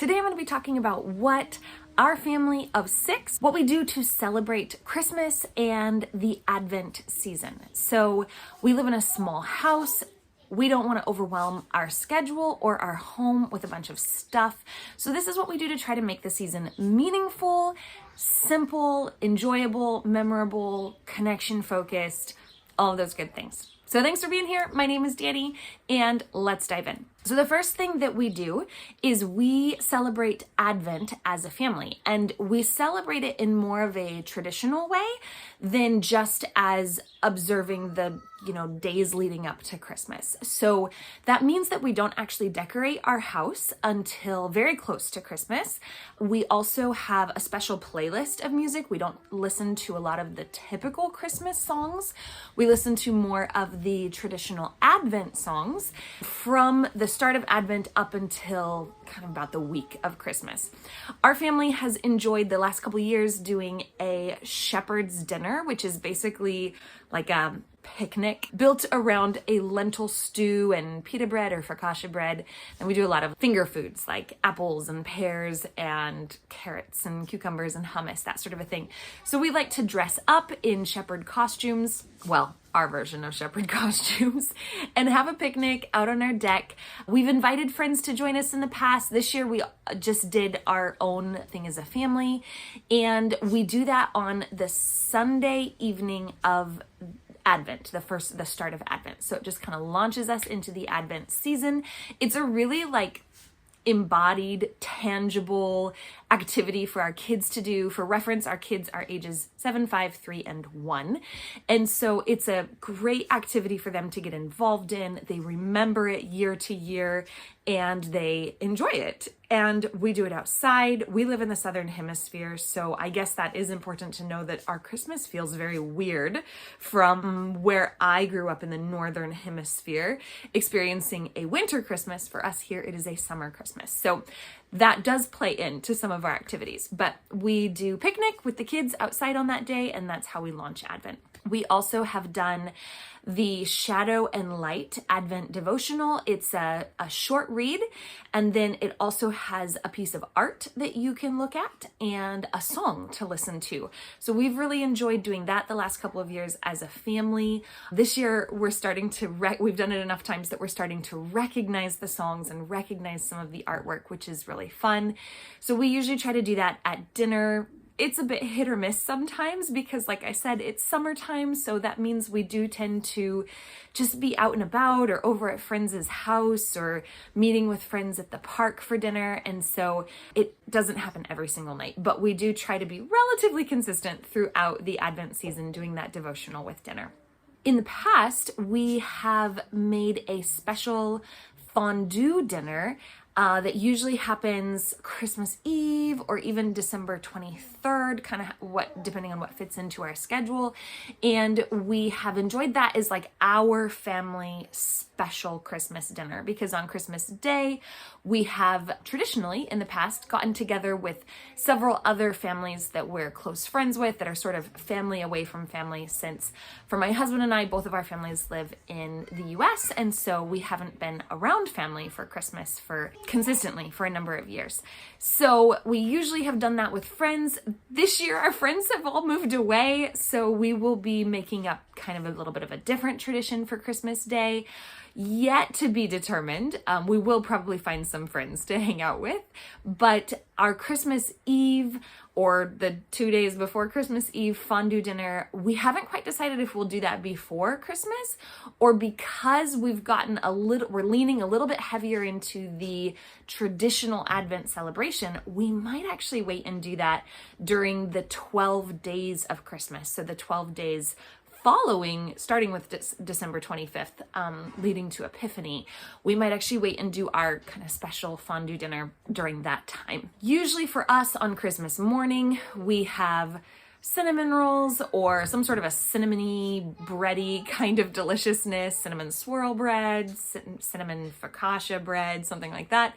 Today I'm going to be talking about what our family of 6, what we do to celebrate Christmas and the Advent season. So we live in a small house. We don't want to overwhelm our schedule or our home with a bunch of stuff. So this is what we do to try to make the season meaningful, simple, enjoyable, memorable, connection focused, all of those good things. So thanks for being here. My name is Danny, and let's dive in. So the first thing that we do is we celebrate Advent as a family, and we celebrate it in more of a traditional way than just as observing the, days leading up to Christmas. So that means that we don't actually decorate our house until very close to Christmas. We also have a special playlist of music. We don't listen to a lot of the typical Christmas songs. We listen to more of the traditional Advent songs from the start of Advent up until kind of about the week of Christmas. Our family has enjoyed the last couple of years doing a shepherd's dinner, which is basically like a picnic built around a lentil stew and pita bread or focaccia bread. And we do a lot of finger foods like apples and pears and carrots and cucumbers and hummus, that sort of a thing. So we like to dress up in shepherd costumes, well, our version of shepherd costumes, and have a picnic out on our deck. We've invited friends to join us in the past. This year we just did our own thing as a family, and we do that on the Sunday evening of Advent, the start of Advent. So it just kind of launches us into the Advent season. It's a really embodied, tangible activity for our kids to do. For reference, our kids are ages 7, 5, 3, and 1. And so it's a great activity for them to get involved in. They remember it year to year and they enjoy it. And we do it outside. We live in the Southern Hemisphere, so I guess that is important to know that our Christmas feels very weird from where I grew up in the Northern Hemisphere, experiencing a winter Christmas. For us here, it is a summer Christmas. So that does play into some of our activities, but we do picnic with the kids outside on that day, and that's how we launch Advent. We also have done the Shadow and Light Advent devotional. It's a short read, and then it also has a piece of art that you can look at and a song to listen to. So we've really enjoyed doing that the last couple of years as a family. This year we're starting to, we've done it enough times that we're starting to recognize the songs and recognize some of the artwork, which is really fun. So we usually try to do that at dinner. It's a bit hit or miss sometimes because, like I said, it's summertime, so that means we do tend to just be out and about or over at friends' house or meeting with friends at the park for dinner, and so it doesn't happen every single night, but we do try to be relatively consistent throughout the Advent season doing that devotional with dinner. In the past, we have made a special fondue dinner that usually happens Christmas Eve or even December 23rd, kind of depending on what fits into our schedule. And we have enjoyed that as our family special Christmas dinner, because on Christmas Day, we have traditionally in the past gotten together with several other families that we're close friends with that are sort of family away from family, since for my husband and I, both of our families live in the US, and so we haven't been around family for Christmas consistently for a number of years. So we usually have done that with friends. This year, our friends have all moved away, so we will be making up kind of a little bit of a different tradition for Christmas Day. Yet to be determined. We will probably find some friends to hang out with, but our Christmas Eve or the 2 days before Christmas Eve fondue dinner, we haven't quite decided if we'll do that before Christmas or because we're leaning a little bit heavier into the traditional Advent celebration, we might actually wait and do that during the 12 days of Christmas. So the 12 days starting with December 25th, leading to Epiphany, we might actually wait and do our kind of special fondue dinner during that time. Usually for us on Christmas morning, we have cinnamon rolls or some sort of a cinnamony, bready kind of deliciousness, cinnamon swirl bread, cinnamon focaccia bread, something like that.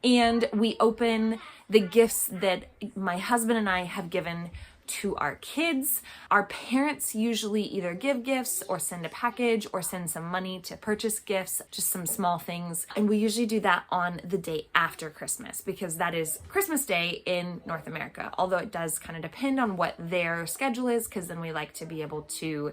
And we open the gifts that my husband and I have given to our kids. Our parents usually either give gifts or send a package or send some money to purchase gifts, just some small things. And we usually do that on the day after Christmas because that is Christmas Day in North America. Although it does kind of depend on what their schedule is, because then we like to be able to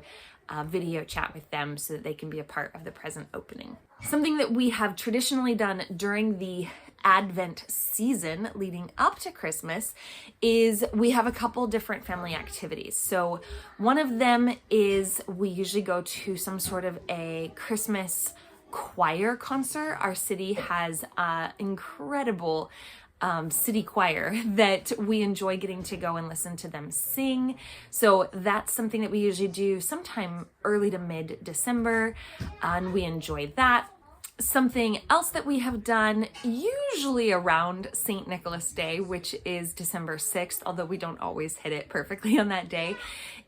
video chat with them so that they can be a part of the present opening. Something that we have traditionally done during the Advent season leading up to Christmas is we have a couple different family activities. So one of them is we usually go to some sort of a Christmas choir concert. Our city has an incredible city choir that we enjoy getting to go and listen to them sing. So that's something that we usually do sometime early to mid-December, and we enjoy that. Something else that we have done usually around St. Nicholas Day, which is December 6th, although we don't always hit it perfectly on that day,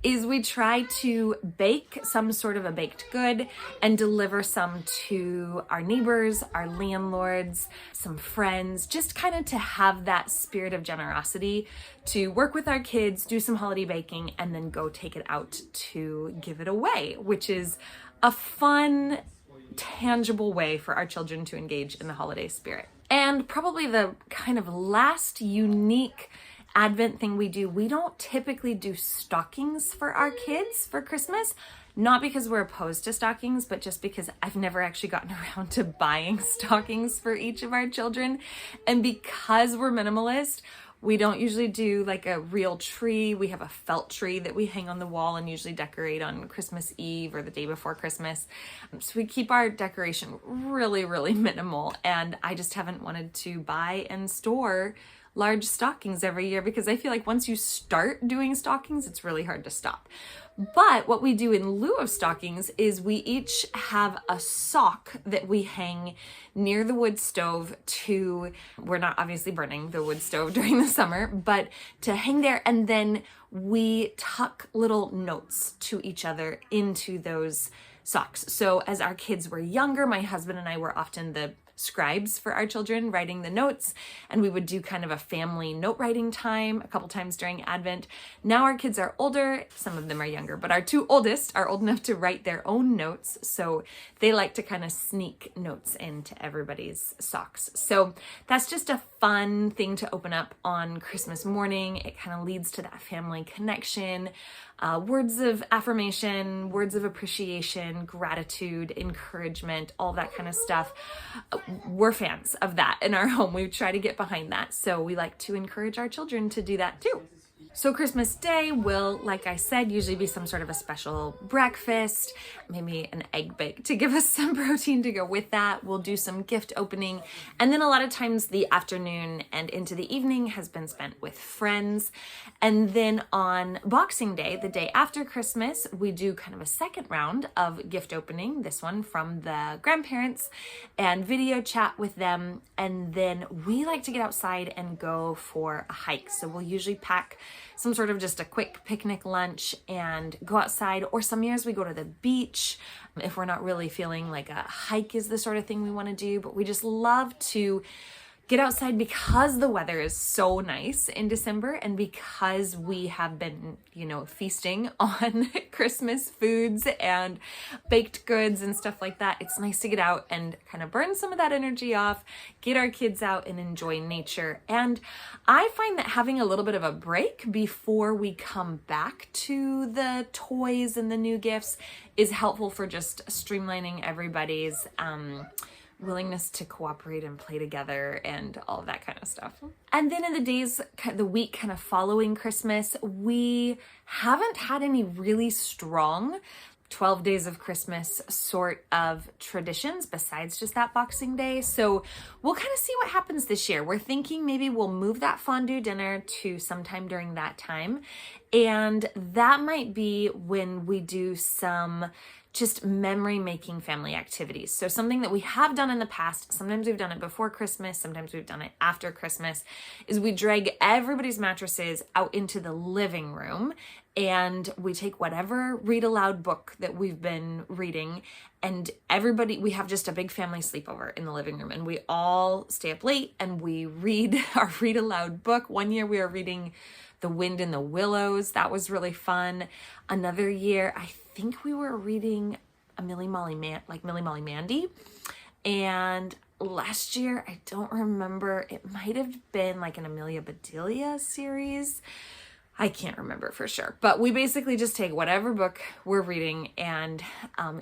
is we try to bake some sort of a baked good and deliver some to our neighbors, our landlords, some friends, just kind of to have that spirit of generosity to work with our kids, do some holiday baking, and then go take it out to give it away, which is a fun, tangible way for our children to engage in the holiday spirit. And probably the kind of last unique Advent thing we do, we don't typically do stockings for our kids for Christmas, not because we're opposed to stockings, but just because I've never actually gotten around to buying stockings for each of our children. And because we're minimalist, we don't usually do like a real tree. We have a felt tree that we hang on the wall and usually decorate on Christmas Eve or the day before Christmas. So we keep our decoration really, really minimal. And I just haven't wanted to buy and store large stockings every year because I feel like once you start doing stockings, it's really hard to stop. But what we do in lieu of stockings is we each have a sock that we hang near the wood stove we're not obviously burning the wood stove during the summer, but to hang there, and then we tuck little notes to each other into those socks. So as our kids were younger, my husband and I were often the scribes for our children, writing the notes, and we would do kind of a family note writing time a couple times during Advent. Now our kids are older, some of them are younger, but our two oldest are old enough to write their own notes, so they like to kind of sneak notes into everybody's socks. So that's just a fun thing to open up on Christmas morning. It kind of leads to that family connection. Words of affirmation, words of appreciation, gratitude, encouragement, all that kind of stuff. We're fans of that in our home. We try to get behind that. So we like to encourage our children to do that too. So Christmas Day will, like I said, usually be some sort of a special breakfast, maybe an egg bake to give us some protein to go with that. We'll do some gift opening. And then a lot of times the afternoon and into the evening has been spent with friends. And then on Boxing Day, the day after Christmas, we do kind of a second round of gift opening, this one from the grandparents, and video chat with them. And then we like to get outside and go for a hike. So we'll usually pack some sort of just a quick picnic lunch and go outside, or some years we go to the beach if we're not really feeling like a hike is the sort of thing we want to do. But we just love to get outside because the weather is so nice in December, and because we have been, feasting on Christmas foods and baked goods and stuff like that. It's nice to get out and kind of burn some of that energy off, get our kids out and enjoy nature. And I find that having a little bit of a break before we come back to the toys and the new gifts is helpful for just streamlining everybody's willingness to cooperate and play together and all of that kind of stuff. And then in the week kind of following Christmas, we haven't had any really strong 12 days of Christmas sort of traditions besides just that Boxing Day. So we'll kind of see what happens this year. We're thinking maybe we'll move that fondue dinner to sometime during that time. And that might be when we do some just memory-making family activities. So something that we have done in the past, sometimes we've done it before Christmas, sometimes we've done it after Christmas, is we drag everybody's mattresses out into the living room and we take whatever read aloud book that we've been reading, and we have just a big family sleepover in the living room, and we all stay up late and we read our read aloud book. One year we were reading The Wind in the Willows. That was really fun. Another year, I think we were reading a Millie Molly Mandy. And last year, I don't remember, it might have been like an Amelia Bedelia series. I can't remember for sure, but we basically just take whatever book we're reading and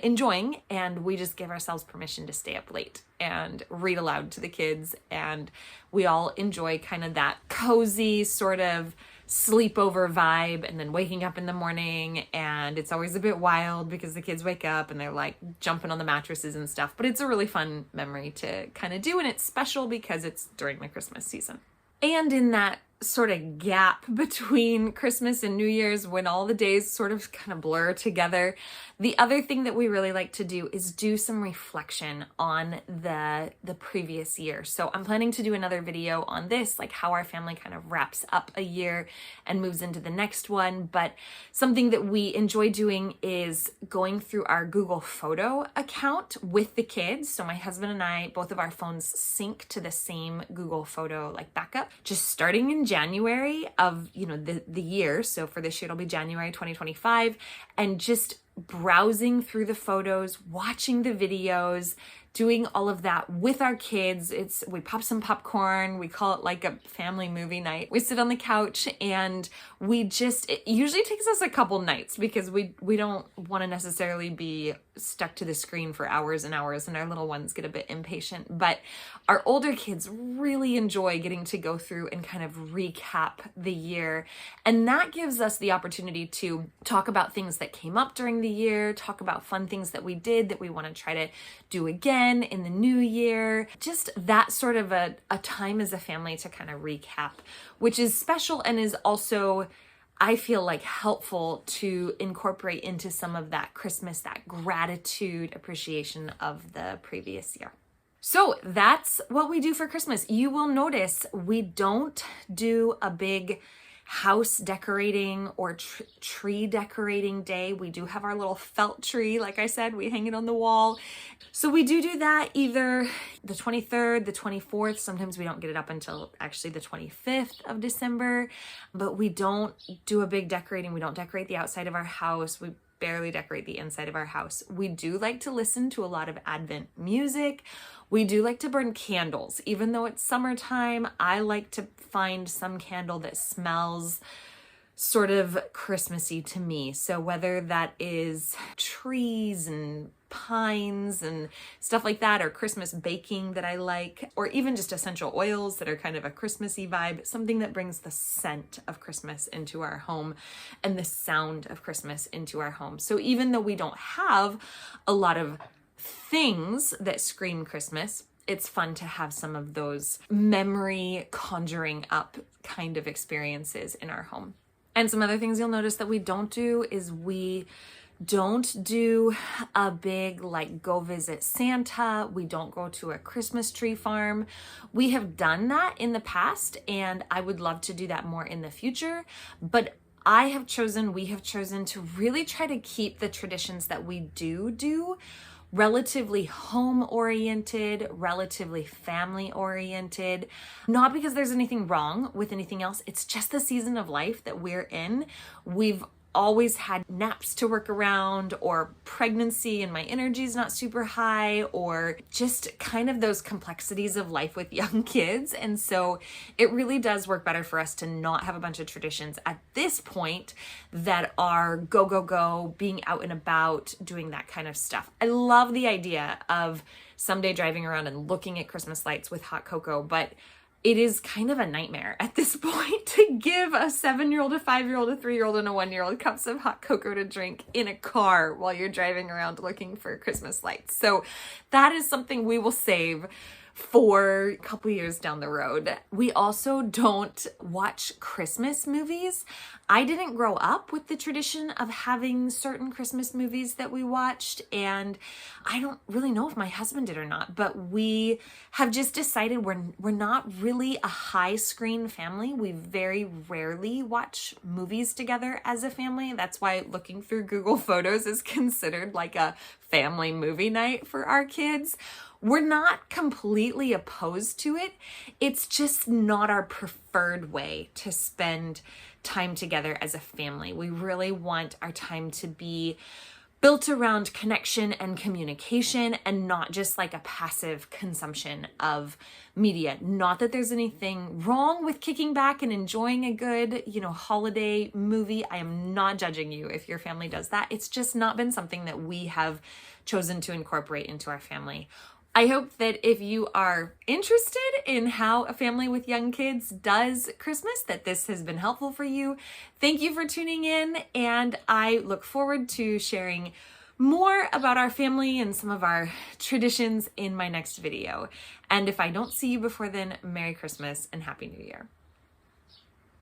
enjoying, and we just give ourselves permission to stay up late and read aloud to the kids. And we all enjoy kind of that cozy sort of sleepover vibe, and then waking up in the morning, and it's always a bit wild because the kids wake up and they're like jumping on the mattresses and stuff, but it's a really fun memory to kind of do, and it's special because it's during the Christmas season. And in that sort of gap between Christmas and New Year's, when all the days sort of kind of blur together, the other thing that we really like to do is do some reflection on the previous year. So I'm planning to do another video on this, like how our family kind of wraps up a year and moves into the next one. But something that we enjoy doing is going through our Google Photo account with the kids. So my husband and I, both of our phones sync to the same Google Photo like backup, just starting in January of, the year. So for this year, it'll be January 2025, and just browsing through the photos, watching the videos, doing all of that with our kids. We pop some popcorn. We call it like a family movie night. We sit on the couch and it usually takes us a couple nights because we don't want to necessarily be stuck to the screen for hours and hours, and our little ones get a bit impatient. But our older kids really enjoy getting to go through and kind of recap the year. And that gives us the opportunity to talk about things that came up during the year, talk about fun things that we did that we want to try to do again in the new year. Just that sort of a time as a family to kind of recap, which is special and is also, I feel like, helpful to incorporate into some of that Christmas, that gratitude, appreciation of the previous year. So that's what we do for Christmas. You will notice we don't do a big house decorating or tree decorating day. We do have our little felt tree. Like I said, we hang it on the wall. So we do that either the 23rd, the 24th. Sometimes we don't get it up until actually the 25th of December, but we don't do a big decorating. We don't decorate the outside of our house. We barely decorate the inside of our house. We do like to listen to a lot of Advent music. We do like to burn candles. Even though it's summertime, I like to find some candle that smells sort of Christmassy to me. So whether that is trees and pines and stuff like that, or Christmas baking that I like, or even just essential oils that are kind of a Christmassy vibe, something that brings the scent of Christmas into our home and the sound of Christmas into our home. So even though we don't have a lot of things that scream Christmas, it's fun to have some of those memory conjuring up kind of experiences in our home. And some other things you'll notice that we don't do is we don't do a big like go visit Santa. We don't go to a Christmas tree farm. We have done that in the past, and I would love to do that more in the future. But we have chosen to really try to keep the traditions that we do relatively home-oriented, relatively family-oriented. Not because there's anything wrong with anything else. It's just the season of life that we're in. We've always had naps to work around, or pregnancy and my energy is not super high, or just kind of those complexities of life with young kids. And so it really does work better for us to not have a bunch of traditions at this point that are go, being out and about, doing that kind of stuff. I love the idea of someday driving around and looking at Christmas lights with hot cocoa, but it is kind of a nightmare at this point to give a 7-year-old, a 5-year-old, a 3-year-old, and a 1-year-old cups of hot cocoa to drink in a car while you're driving around looking for Christmas lights. So that is something we will save for a couple years down the road. We also don't watch Christmas movies. I didn't grow up with the tradition of having certain Christmas movies that we watched, and I don't really know if my husband did or not, but we have just decided we're not really a high screen family. We very rarely watch movies together as a family. That's why looking through Google Photos is considered like a family movie night for our kids. We're not completely opposed to it. It's just not our preferred way to spend time together as a family. We really want our time to be built around connection and communication and not just like a passive consumption of media. Not that there's anything wrong with kicking back and enjoying a good, holiday movie. I am not judging you if your family does that. It's just not been something that we have chosen to incorporate into our family. I hope that if you are interested in how a family with young kids does Christmas, that this has been helpful for you. Thank you for tuning in, and I look forward to sharing more about our family and some of our traditions in my next video. And if I don't see you before then, Merry Christmas and Happy New Year.